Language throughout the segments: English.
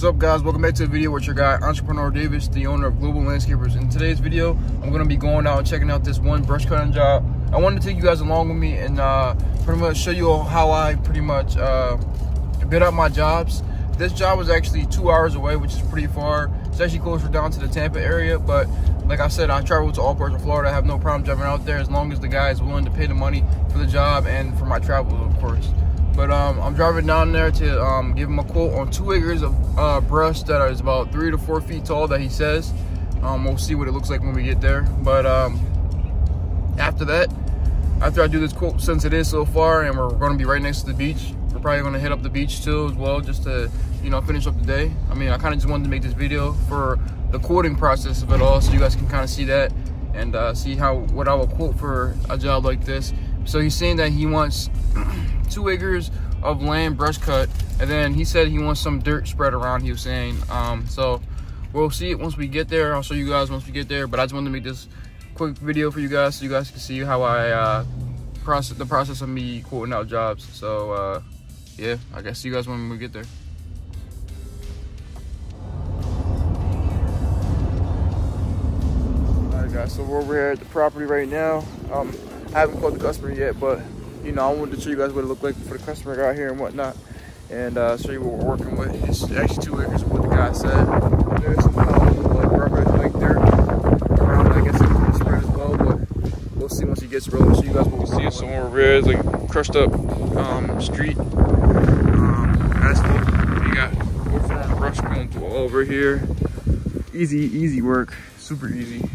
What's up, guys? Welcome back to the video with your guy Entrepreneur Davis, the owner of Global Landscapers. In today's video, I'm going to be going out and checking out this one brush cutting job. I wanted to take you guys along with me and pretty much show you how I pretty much bid out my jobs. This job was actually 2 hours away, which is pretty far. It's actually closer down to the Tampa area, but like I said, I travel to all parts of Florida. I have no problem driving out there as long as the guy is willing to pay the money for the job and for my travel, of course. But I'm driving down there to give him a quote on 2 acres of brush that is about 3 to 4 feet tall that he says. We'll see what it looks like when we get there. But after I do this quote, since it is so far and we're going to be right next to the beach, we're probably going to hit up the beach too as well, just to, you know, finish up the day. I mean, I kind of just wanted to make this video for the quoting process of it all, so you guys can kind of see that and see what I would quote for a job like this. So he's saying that he wants 2 acres of land brush cut, and then he said he wants some dirt spread around, he was saying. So we'll see it once we get there. I'll show you guys once we get there, but I just wanted to make this quick video for you guys so you guys can see how I the process of me quoting out jobs. So yeah, I guess see you guys when we get there. Alright guys, so we're over here at the property right now. I haven't called the customer yet, but you know, I wanted to show you guys what it looked like for the customer out here and whatnot, and show you what we're working with. It's actually 2 acres of what the guy said. There's some rubber, like dirt around. I guess it's spread as well, but we'll see once he gets rolling. Show you guys what we see. Somewhere over here is like crushed up street, asphalt. You got overgrown brush going through all over here. Easy work, super easy.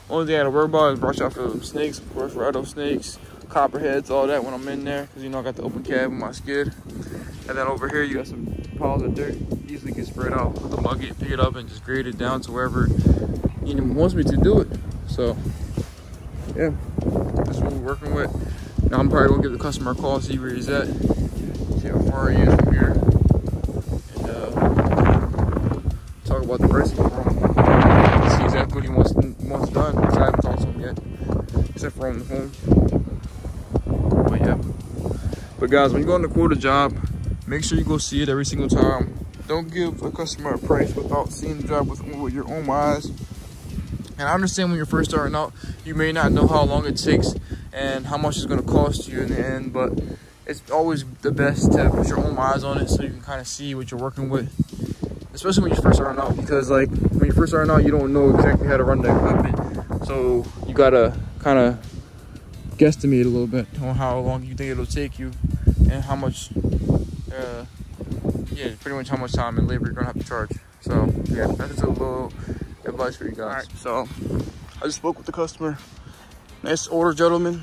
Only thing I had to worry about is brush out for snakes, of course, rattlesnakes, copperheads, all that when I'm in there, because you know I got the open cab with my skid. And then over here you got some piles of dirt, easily can spread out with the bucket, pick it up and just grade it down to wherever he wants me to do it. So yeah, that's what we're working with. Now I'm probably gonna give the customer a call, see where he's at, see how far he is from here, and talk about the pricing for him. See exactly what he wants done, because I haven't talked to him yet, except for on the phone. But yeah. But guys, when you go on to quote a job, make sure you go see it every single time. Don't give a customer a price without seeing the job with your own eyes. And I understand when you're first starting out, you may not know how long it takes and how much it's going to cost you in the end, but it's always the best to put your own eyes on it so you can kind of see what you're working with. Especially when you're first starting out, because like when you're first starting out, you don't know exactly how to run the equipment. So you gotta kind of guesstimate a little bit on how long you think it'll take you and how much, yeah, pretty much how much time and labor you're gonna have to charge. So yeah, that's just a little advice for you guys. All right, so I just spoke with the customer. Nice older gentleman.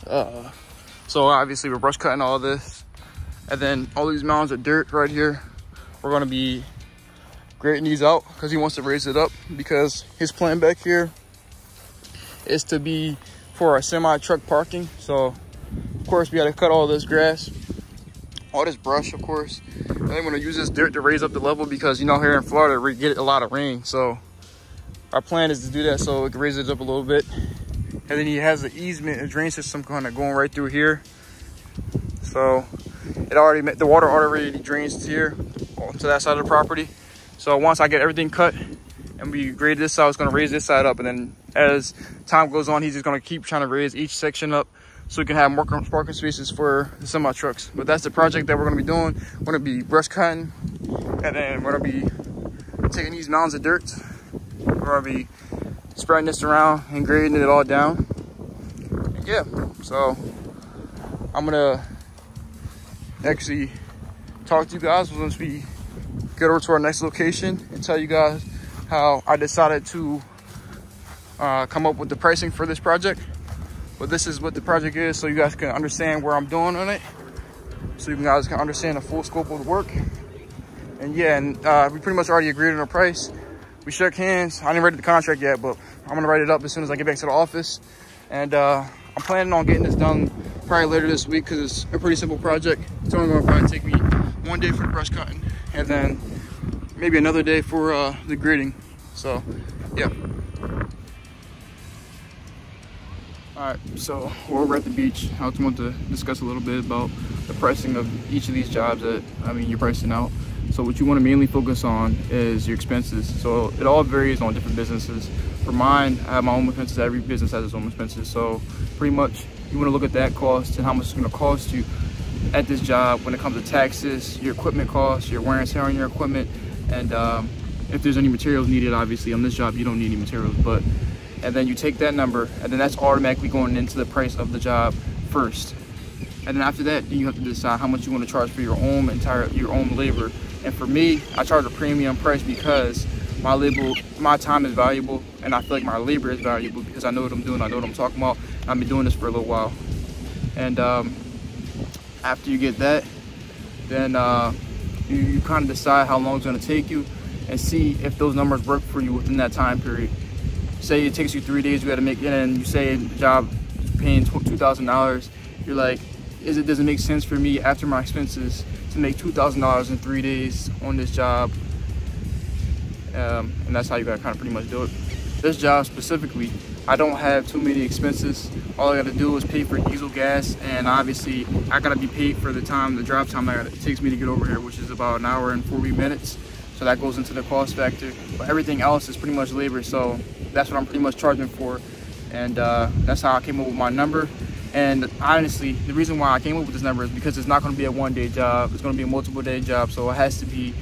So obviously we're brush cutting all this, and then all these mounds of dirt right here, we're going to be grading these out because he wants to raise it up, because his plan back here is to be for a semi-truck parking. So of course we got to cut all this grass, all this brush, of course, and then we're going to use this dirt to raise up the level, because you know here in Florida we get a lot of rain. So our plan is to do that so it can raise it up a little bit. And then he has an easement, a drain system kind of going right through here. So the water already drains here to that side of the property. So once I get everything cut and we grade this out, it's going to raise this side up, and then as time goes on, he's just going to keep trying to raise each section up so we can have more parking spaces for the semi trucks. But that's the project that we're going to be doing. We're going to be brush cutting, and then we're going to be taking these mounds of dirt, we're going to be spreading this around and grading it all down. And yeah, so I'm going to actually talk to you guys once we get over to our next location and tell you guys how I decided to come up with the pricing for this project. But this is what the project is, so you guys can understand where I'm doing on it, so you guys can understand the full scope of the work. And yeah, and we pretty much already agreed on a price. We shook hands. I didn't write the contract yet, but I'm gonna write it up as soon as I get back to the office. And I'm planning on getting this done probably later this week, because it's a pretty simple project. It's only gonna probably take me 1 day for the brush cutting, and then maybe another day for the grading. So yeah. All right, so we're over at the beach. I just want to discuss a little bit about the pricing of each of these jobs that you're pricing out. So what you want to mainly focus on is your expenses. So it all varies on different businesses. For mine, I have my own expenses. Every business has its own expenses. So pretty much you want to look at that cost and how much it's going to cost you at this job when it comes to taxes, your equipment costs, your wear and tear on your equipment, and if there's any materials needed. Obviously on this job you don't need any materials, but and then you take that number and then that's automatically going into the price of the job first. And then after that, then you have to decide how much you want to charge for your own labor. And for me, I charge a premium price because my time is valuable, and I feel like my labor is valuable because I know what I'm doing, I know what I'm talking about. I've been doing this for a little while. And after you get that, then you kind of decide how long it's going to take you and see if those numbers work for you within that time period. Say it takes you 3 days, you got to make it, and you say the job is paying $2,000. You're like, does it make sense for me after my expenses to make $2,000 in 3 days on this job? And that's how you gotta kind of pretty much do it. This job specifically, I don't have too many expenses. All I gotta do is pay for diesel gas, and obviously I gotta be paid for the drive time that it takes me to get over here, which is about an hour and 40 minutes. So that goes into the cost factor. But everything else is pretty much labor, so that's what I'm pretty much charging for. And that's how I came up with my number. And honestly, the reason why I came up with this number is because it's not going to be a one-day job. It's going to be a multiple-day job. So it has to be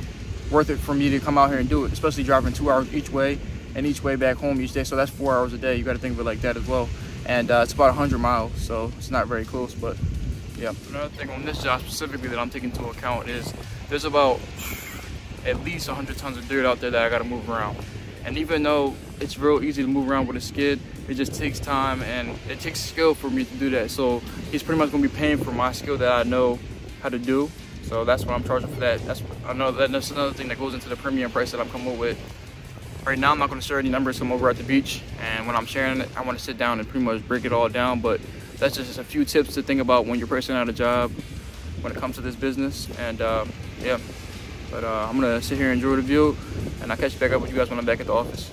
worth it for me to come out here and do it, especially driving 2 hours each way and each way back home each day. So that's 4 hours a day. You got to think of it like that as well. And it's about 100 miles, so it's not very close. But yeah, another thing on this job specifically that I'm taking into account is there's about at least 100 tons of dirt out there that I got to move around. And even though it's real easy to move around with a skid, it just takes time and it takes skill for me to do that. So he's pretty much gonna be paying for my skill that I know how to do. So that's what I'm charging for that. That's another thing that goes into the premium price that I'm coming up with. Right now I'm not gonna share any numbers. I'm over at the beach, and when I'm sharing it, I wanna sit down and pretty much break it all down. But that's just a few tips to think about when you're pricing out a job when it comes to this business. And yeah, but I'm gonna sit here and enjoy the view, and I'll catch back up with you guys when I'm back at the office.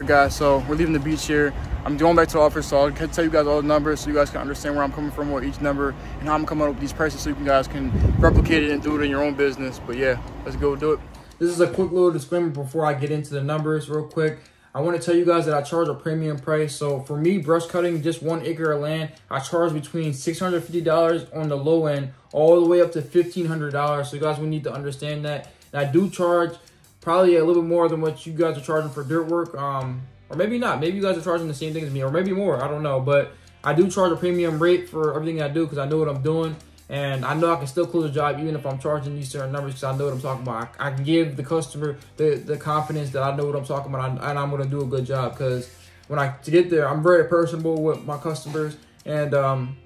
Guys, so we're leaving the beach here. I'm going back to the office, so I'll tell you guys all the numbers so you guys can understand where I'm coming from with each number and how I'm coming up with these prices so you guys can replicate it and do it in your own business. But yeah, let's go do it. This is a quick little disclaimer before I get into the numbers real quick. I want to tell you guys that I charge a premium price. So for me, brush cutting just 1 acre of land, I charge between $650 on the low end all the way up to $1,500. So you guys will need to understand that. And I do charge probably a little bit more than what you guys are charging for dirt work, or maybe not. Maybe you guys are charging the same thing as me, or maybe more. I don't know, but I do charge a premium rate for everything I do because I know what I'm doing, and I know I can still close a job even if I'm charging these certain numbers because I know what I'm talking about. I can give the customer the confidence that I know what I'm talking about, and I'm gonna do a good job because when I get there, I'm very personable with my customers, and I'm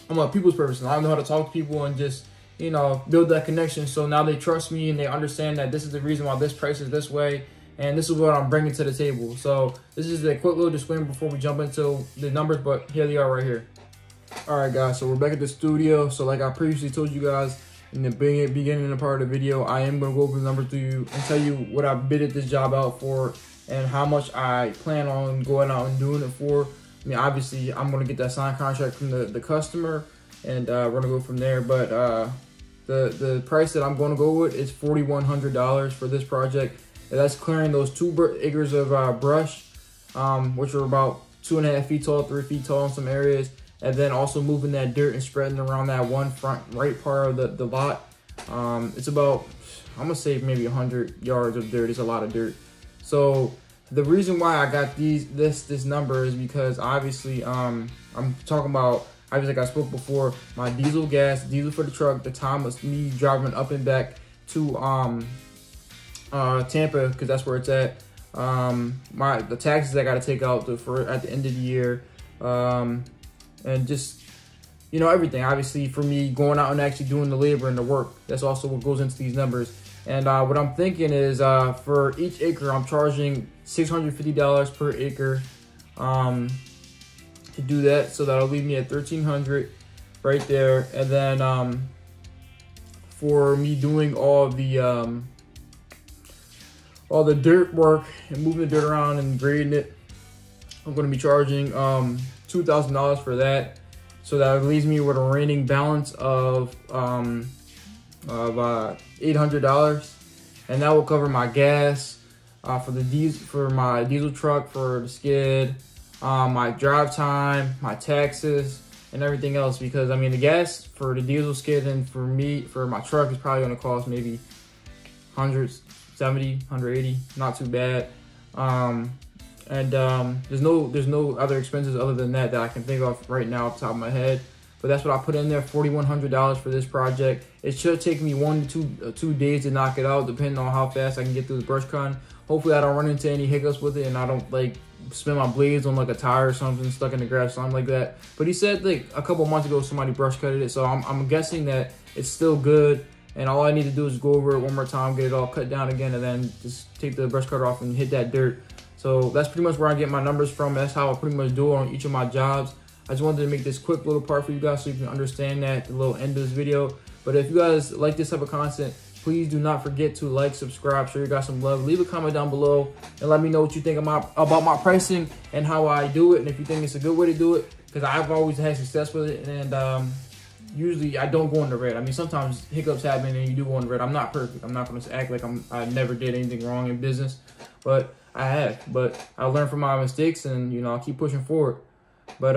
a people's person. I know how to talk to people and just, you know, build that connection. So now they trust me and they understand that this is the reason why this price is this way, and this is what I'm bringing to the table. So this is a quick little disclaimer before we jump into the numbers, but here they are right here. All right, guys, so we're back at the studio. So like I previously told you guys in the beginning of the part of the video, I am gonna go over the numbers to you and tell you what I bidded this job out for and how much I plan on going out and doing it for. I mean, obviously I'm gonna get that signed contract from the customer, and we're gonna go from there. But the price that I'm gonna go with is $4,100 for this project. And that's clearing those 2 acres of brush, which are about 2.5 feet tall, 3 feet tall in some areas, and then also moving that dirt and spreading around that one front right part of the lot. It's about, I'm gonna say maybe 100 yards of dirt. It's a lot of dirt. So the reason why I got this number is because obviously I'm talking about, obviously like I spoke before, my diesel for the truck, the time of me driving up and back to Tampa, because that's where it's at, the taxes I got to take out at the end of the year, and just, you know, everything. Obviously for me going out and actually doing the labor and the work, that's also what goes into these numbers. And what I'm thinking is for each acre I'm charging $650 per acre to do that. So that'll leave me at $1,300 right there. And then for me doing all the dirt work and moving the dirt around and grading it, I'm going to be charging $2,000 for that. So that leaves me with a remaining balance of $800, and that will cover my gas for my diesel truck, for the skid, my drive time, my taxes, and everything else. Because I mean, the gas for the diesel skid and for my truck is probably going to cost maybe $170, $180, not too bad. There's no other expenses other than that I can think of right now off the top of my head. But that's what I put in there, $4,100 for this project. It should take me 1 to 2 days to knock it out, depending on how fast I can get through the brush cutting. Hopefully I don't run into any hiccups with it, and I don't like spin my blades on like a tire or something stuck in the grass, something like that. But he said like a couple months ago somebody brush cutted it, so I'm guessing that it's still good. And all I need to do is go over it one more time, get it all cut down again, and then just take the brush cutter off and hit that dirt. So that's pretty much where I get my numbers from. That's how I pretty much do it on each of my jobs. I just wanted to make this quick little part for you guys so you can understand that at the little end of this video. But if you guys like this type of content, please do not forget to like, subscribe, show you guys some love. Leave a comment down below and let me know what you think about my pricing and how I do it, and if you think it's a good way to do it, because I've always had success with it. And usually I don't go in the red. I mean, sometimes hiccups happen and you do go in the red. I'm not perfect. I'm not going to act like I never did anything wrong in business, but I have. But I learned from my mistakes, and you know, I'll keep pushing forward. But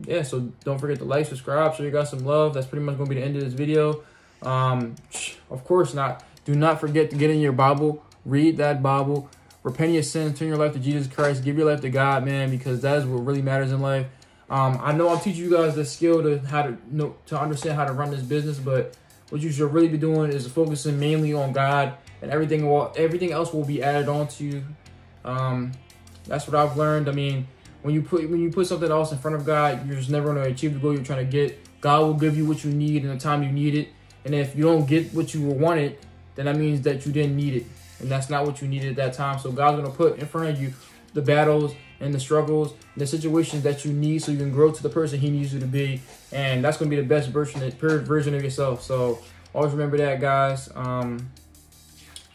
yeah, so don't forget to like, subscribe, show you guys some love. That's pretty much going to be the end of this video. Of course not. Do not forget to get in your Bible, read that Bible, repent of your sins, turn your life to Jesus Christ, give your life to God, man, because that is what really matters in life. I know I'm teaching you guys the skill to understand how to run this business, but what you should really be doing is focusing mainly on God, and everything else will be added on to you. That's what I've learned. I mean, when you put something else in front of God, you're just never going to achieve the goal you're trying to get. God will give you what you need in the time you need it. And if you don't get what you wanted, then that means that you didn't need it. And that's not what you needed at that time. So God's going to put in front of you the battles and the struggles, and the situations that you need so you can grow to the person he needs you to be. And that's going to be the best version of yourself. So always remember that, guys. And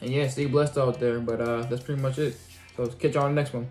yeah, stay blessed out there. But that's pretty much it. So catch you on the next one.